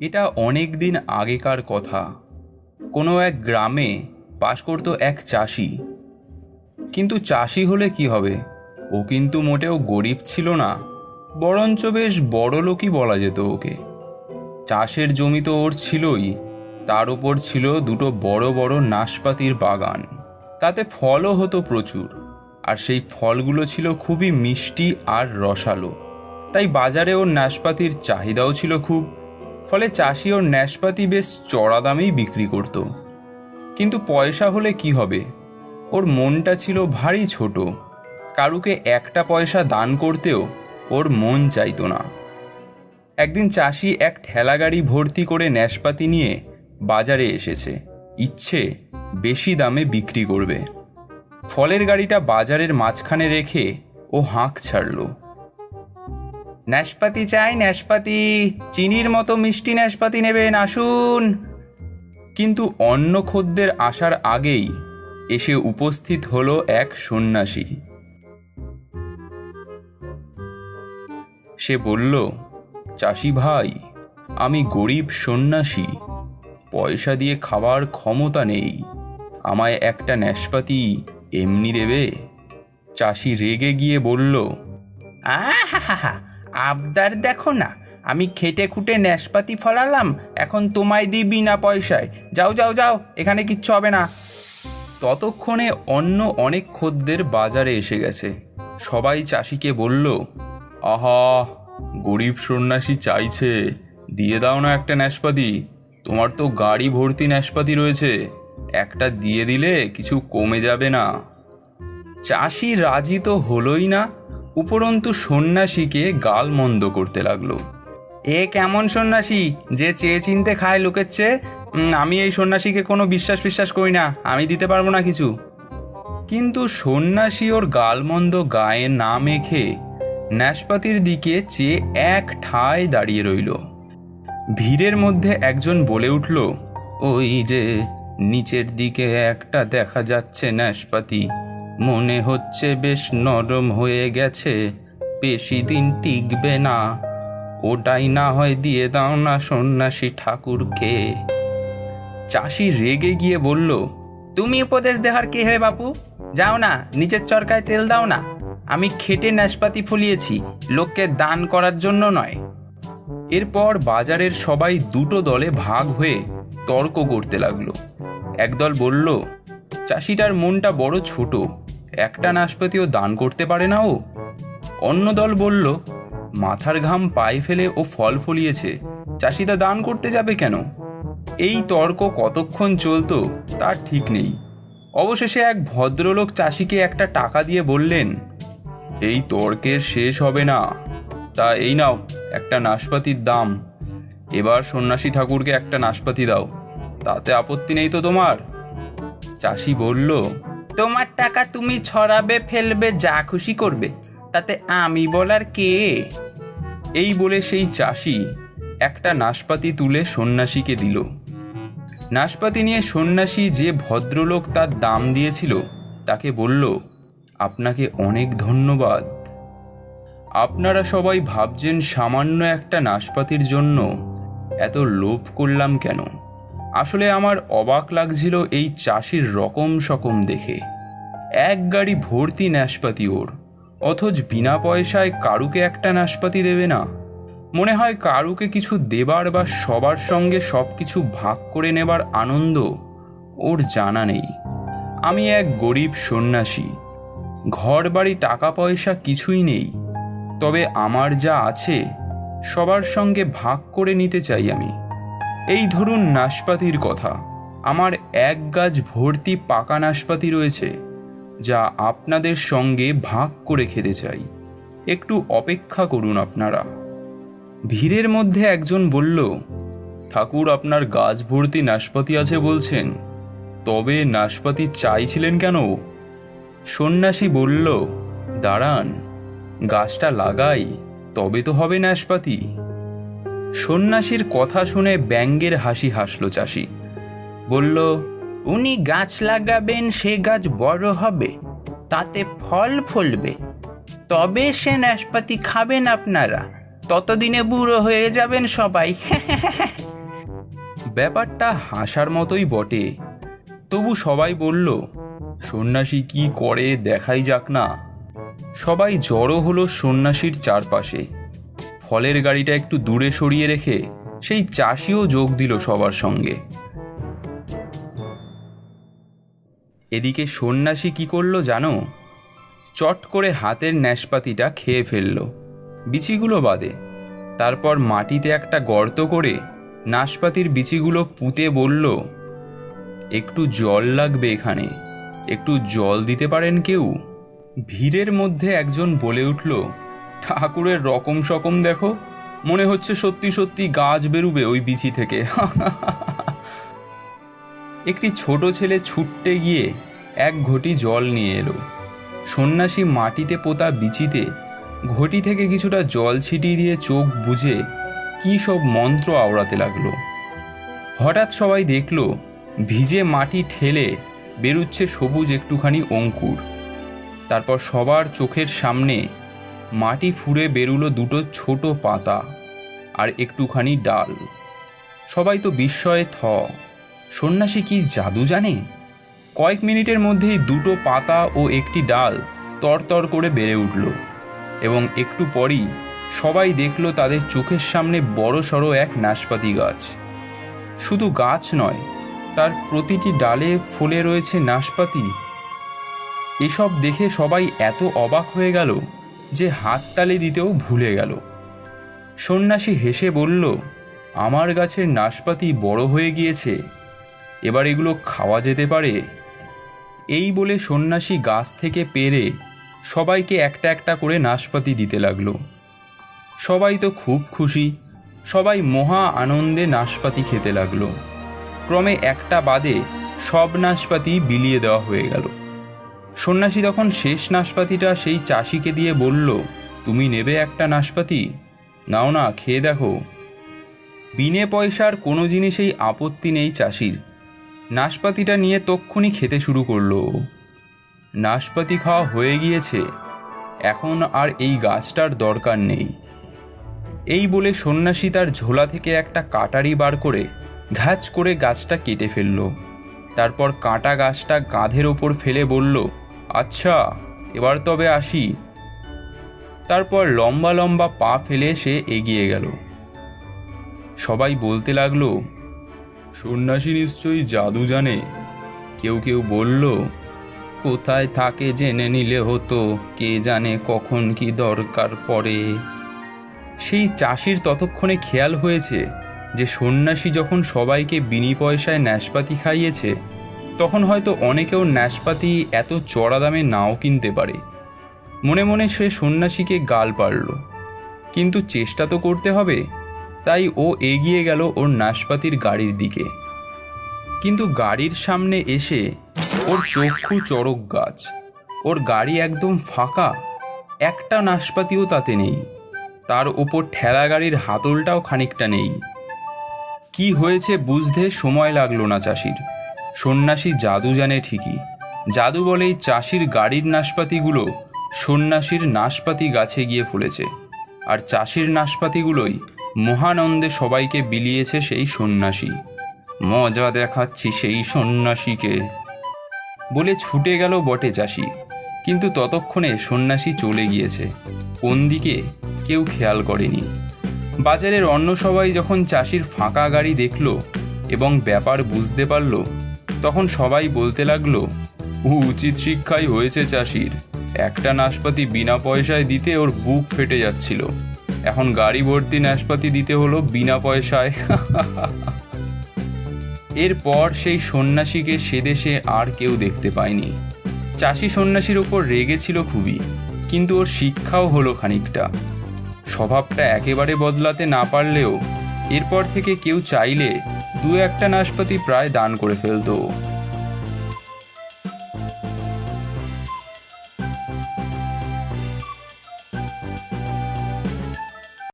এটা অনেক দিন আগেকার কথা। কোনো এক গ্রামে বাস করতো এক চাষি। কিন্তু চাষি হলে কি হবে, ও কিন্তু মোটেও গরিব ছিল না, বরঞ্চ বেশ বড়লোকই বলা যেত ওকে। চাষের জমি তো ওর ছিলই, তার ওপর ছিল দুটো বড় বড় নাশপাতির বাগান। তাতে ফলও হতো প্রচুর, আর সেই ফলগুলো ছিল খুবই মিষ্টি আর রসালো। তাই বাজারে ওর নাশপাতির চাহিদাও ছিল খুব। ফলে চাষি ওর নাশপাতি বেশ চড়া দামেই বিক্রি করত। কিন্তু পয়সা হলে কি হবে, ওর মনটা ছিল ভারী ছোট। কারুকে একটা পয়সা দান করতেও ওর মন চাইতো না। একদিন চাষি এক ঠেলাগাড়ি ভর্তি করে নাশপাতি নিয়ে বাজারে এসেছে, ইচ্ছে বেশি দামে বিক্রি করবে। ফলের গাড়িটা বাজারের মাঝখানে রেখে ও হাঁক ছাড়ল, নাশপাতি চাই, নাশপাতি, চিনির মতো মিষ্টি নাশপাতি নেবেন, আসুন। কিন্তু অন্য খদ্দের আসার আগেই এসে উপস্থিত হলো এক সন্ন্যাসী। সে বলল, চাষি ভাই, আমি গরিব সন্ন্যাসী, পয়সা দিয়ে খাবার ক্ষমতা নেই, আমায় একটা নাশপাতি এমনি দেবে? চাষি রেগে গিয়ে বলল, আহা, আবদার দেখো না, আমি খেটে খুঁটে নাশপাতি ফলালাম, এখন তোমায় দিই বিনা পয়সায়, যাও যাও যাও, এখানে কিচ্ছু হবে না। ততক্ষণে অন্য অনেক খদ্দের বাজারে এসে গেছে। সবাই চাষিকে বলল, আহা, গরিব সন্ন্যাসী চাইছে, দিয়ে দাও না একটা নাশপাতি, তোমার তো গাড়ি ভর্তি নাশপাতি রয়েছে, একটা দিয়ে দিলে কিছু কমে যাবে না? চাষি রাজি তো হলোই না, উপরন্তু সন্ন্যাসীকে গালমন্দ করতে লাগলো। এ কেমন সন্ন্যাসী যে চেয়ে চিনতে খায় লোকের চেয়ে? আমি এই সন্ন্যাসীকে কোনো বিশ্বাস করি না, আমি দিতে পারবো না কিছু। কিন্তু সন্ন্যাসী ওর গালমন্দ গায়ে না মেখে নাশপাতির দিকে চেয়ে এক ঠায় দাঁড়িয়ে রইল। ভিড়ের মধ্যে একজন বলে উঠল, ওই যে নিচের দিকে একটা দেখা যাচ্ছে নাশপাতি, মনে হচ্ছে বেশ নরম হয়ে গেছে, বেশি দিন টিকবে না, ওটাই না হয় দিয়ে দাও না সন্ন্যাসী ঠাকুরকে। চাষি রেগে গিয়ে বলল, তুমি উপদেশ দেওয়ার কে হে বাপু? যাও না, নিচের চরকায় তেল দাও না, আমি খেটে নাশপাতি ফলিয়েছি, লোককে দান করার জন্য নয়। এরপর বাজারের সবাই দুটো দলে ভাগ হয়ে তর্ক করতে লাগলো। একদল বলল, চাষিটার মনটা বড় ছোট, একটা নাশপাতিও দান করতে পারে না ও। অন্য দল বলল, মাথার ঘাম পায়ে ফেলে ও ফল ফলিয়েছে, চাষিটা দান করতে যাবে কেন? এই তর্ক কতক্ষণ চলতো তার ঠিক নেই। অবশেষে এক ভদ্রলোক চাষিকে একটা টাকা দিয়ে বললেন, এই তর্কের শেষ হবে না, তা এই নাও একটা নাশপাতির দাম, এবার সন্ন্যাসী ঠাকুরকে একটা নাশপাতি দাও, তাতে আপত্তি নেই তো তোমার? চাষি বলল, তোমার টাকা তুমি ছড়াবে ফেলবে যা খুশি করবে, তাতে আমি বলার কে? এই বলে সেই চাষি একটা নাশপাতি তুলে সন্ন্যাসীকে দিল। নাশপাতি নিয়ে সন্ন্যাসী যে ভদ্রলোক তার দাম দিয়েছিল তাকে বলল, আপনাকে অনেক ধন্যবাদ। আপনারা সবাই ভাবছেন সামান্য একটা নাশপাতির জন্য এত লোভ করলাম কেন? আসলে আমার অবাক লাগছিল এই চাষির রকম সকম দেখে। এক গাড়ি ভর্তি নাশপাতি ওর, অথচ বিনা পয়সায় কারুকে একটা নাশপাতি দেবে না। মনে হয় কারুকে কিছু দেবার বা সবার সঙ্গে সব কিছু ভাগ করে নেবার আনন্দ ওর জানা নেই। আমি এক গরিব সন্ন্যাসী, ঘর বাড়ি টাকা পয়সা কিছুই নেই, তবে আমার যা আছে সবার সঙ্গে ভাগ করে নিতে চাই আমি। এই ধরুন নাশপাতির কথা, আমার এক গাছ ভর্তি পাকা নাশপাতি রয়েছে, যা আপনাদের সঙ্গে ভাগ করে খেতে চাই, একটু অপেক্ষা করুন আপনারা। ভিড়ের মধ্যে একজন বলল, ঠাকুর আপনার গাছ ভর্তি নাশপাতি আছে বলছেন, তবে নাশপাতি চাইছিলেন কেন? সন্ন্যাসী বলল, দাঁড়ান, গাছটা লাগাই, তবে তো হবে নাশপাতি। সন্ন্যাসীর কথা শুনে ব্যঙ্গের হাসি হাসল চাষি। বলল, উনি গাছ লাগাবেন, সে গাছ বড় হবে, তাতে ফল ফলবে, তবে সে নাশপাতি খাবেন আপনারা, ততদিনে বুড়ো হয়ে যাবেন সবাই। ব্যাপারটা হাসার মতোই বটে, তবু সবাই বলল, সন্ন্যাসী কি করে দেখাই যাক না। সবাই জড়ো হলো সন্ন্যাসীর চারপাশে। ফলের গাড়িটা একটু দূরে সরিয়ে রেখে সেই চাষিও যোগ দিল সবার সঙ্গে। এদিকে সন্ন্যাসী কি করলো জানো? চট করে হাতের ন্যাশপাতিটা খেয়ে ফেলল, বিচিগুলো বাদে। তারপর মাটিতে একটা গর্ত করে নাশপাতির বিচিগুলো পুঁতে বলল, একটু জল লাগবে এখানে, একটু জল দিতে পারেন কেউ? ভিড়ের মধ্যে একজন বলে উঠল, ঠাকুরের রকম সকম দেখো, মনে হচ্ছে সত্যি সত্যি গাছ বেরুবে ওই বিচি থেকে। একটি ছোট ছেলে ছুটতে গিয়ে এক ঘটি জল নিয়ে এলো। সন্ন্যাসী মাটিতে পোতা বিচিতে ঘটি থেকে কিছুটা জল ছিটিয়ে দিয়ে চোখ বুজে কী সব মন্ত্র আওড়াতে লাগলো। হঠাৎ সবাই দেখল ভিজে মাটি ঠেলে বেরুচ্ছে সবুজ একটুখানি অঙ্কুর। তারপর সবার চোখের সামনে মাটি ফুঁড়ে বেরুলো দুটো ছোট পাতা আর একটুখানি ডাল। সবাই তো বিস্ময়ে থ। সন্ন্যাসী কি জাদু জানে? কয়েক মিনিটের মধ্যেই দুটো পাতা ও একটি ডাল তরতর করে বেড়ে উঠল, এবং একটু পরই সবাই দেখল তাদের চোখের সামনে বড় সড়ো এক নাশপাতি গাছ। শুধু গাছ নয়, তার প্রতিটি ডালে ফলে রয়েছে নাশপাতি। এসব দেখে সবাই এত অবাক হয়ে গেল যে হাততালি দিতেও ভুলে গেল। সন্ন্যাসী হেসে বলল, আমার গাছের নাশপাতি বড় হয়ে গিয়েছে, এবার এগুলো খাওয়া যেতে পারে। এই বলে সন্ন্যাসী গাছ থেকে পেড়ে সবাইকে একটা একটা করে নাশপাতি দিতে লাগলো। সবাই তো খুব খুশি, সবাই মহা আনন্দে নাশপাতি খেতে লাগলো। ক্রমে একটা বাদে সব নাশপাতি বিলিয়ে দেওয়া হয়ে গেল। সন্ন্যাসী তখন শেষ নাশপাতিটা সেই চাষিকে দিয়ে বলল, তুমি নেবে একটা নাশপাতি? নাও না, খেয়ে দেখো। বিনে পয়সার কোনো জিনিসেই আপত্তি নেই চাষির। নাশপাতিটা নিয়ে তক্ষুনি খেতে শুরু করলো। নাশপাতি খাওয়া হয়ে গিয়েছে, এখন আর এই গাছটার দরকার নেই। এই বলে সন্ন্যাসী তার ঝোলা থেকে একটা কাটারি বার করে ঘ্যাচ করে গাছটা কেটে ফেলল। তারপর কাটা গাছটা কাঁধের ওপর ফেলে বলল, আচ্ছা এবার তবে আসি। তারপর লম্বা লম্বা পা ফেলে সে এগিয়ে গেল। সবাই বলতে লাগলো, সন্ন্যাসী নিশ্চয়ই জাদু জানে। কেউ কেউ বলল, কোথায় থাকে জেনে নিলে হতো, কে জানে কখন কি দরকার পড়ে। সেই চাষির ততক্ষণে খেয়াল হয়েছে যে সন্ন্যাসী যখন সবাইকে বিনি পয়সায় ন্যাশপাতি খাইয়েছে, তখন হয়তো অনেকেও ন্যাশপাতি এত চড়া দামে নাও কিনতে পারে। মনে মনে সে সন্ন্যাসীকে গাল পারল, কিন্তু চেষ্টা তো করতে হবে। তাই ও এগিয়ে গেল ওর নাশপাতির গাড়ির দিকে। কিন্তু গাড়ির সামনে এসে ওর চক্ষু চড়ক গাছ। ওর গাড়ি একদম ফাঁকা, একটা নাশপাতিও তাতে নেই। তার ওপর ঠেলা গাড়ির হাতলটাও খানিকটা নেই। কি হয়েছে বুঝতে সময় লাগলো না চাষির। সন্ন্যাসী জাদু জানে ঠিকই। জাদু বলেই চাষির গাড়ির নাশপাতিগুলো সন্ন্যাসীর নাশপাতি গাছে গিয়ে ফুলেছে, আর চাষির নাশপাতিগুলোই মহানন্দে সবাইকে বিলিয়েছে সেই সন্ন্যাসী। মজা দেখাচ্ছি সেই সন্ন্যাসীকে বলে ছুটে গেল বটে চাষি, কিন্তু ততক্ষণে সন্ন্যাসী চলে গিয়েছে। কোন দিকে কেউ খেয়াল করেনি। বাজারের অন্য সবাই যখন চাষির ফাঁকা গাড়ি দেখল এবং ব্যাপার বুঝতে পারল, তখন সবাই বলতে লাগলো, উচিত শিক্ষাই হয়েছে চাষির। একটা নাশপাতি বিনা পয়সায় দিতে ওর বুক ফেটে যাচ্ছিল, এখন গাড়ি ভর্তি নাশপাতি দিতে হলো বিনা পয়সায়। এরপর সেই সন্ন্যাসীকে সে দেশে আর কেউ দেখতে পায়নি। চাষি সন্ন্যাসীর ওপর রেগেছিল খুবই, কিন্তু ওর শিক্ষাও হলো খানিকটা। স্বভাবটা একেবারে বদলাতে না পারলেও এরপর থেকে কেউ চাইলে দু একটা নাশপাতি প্রায় দান করে ফেলতো।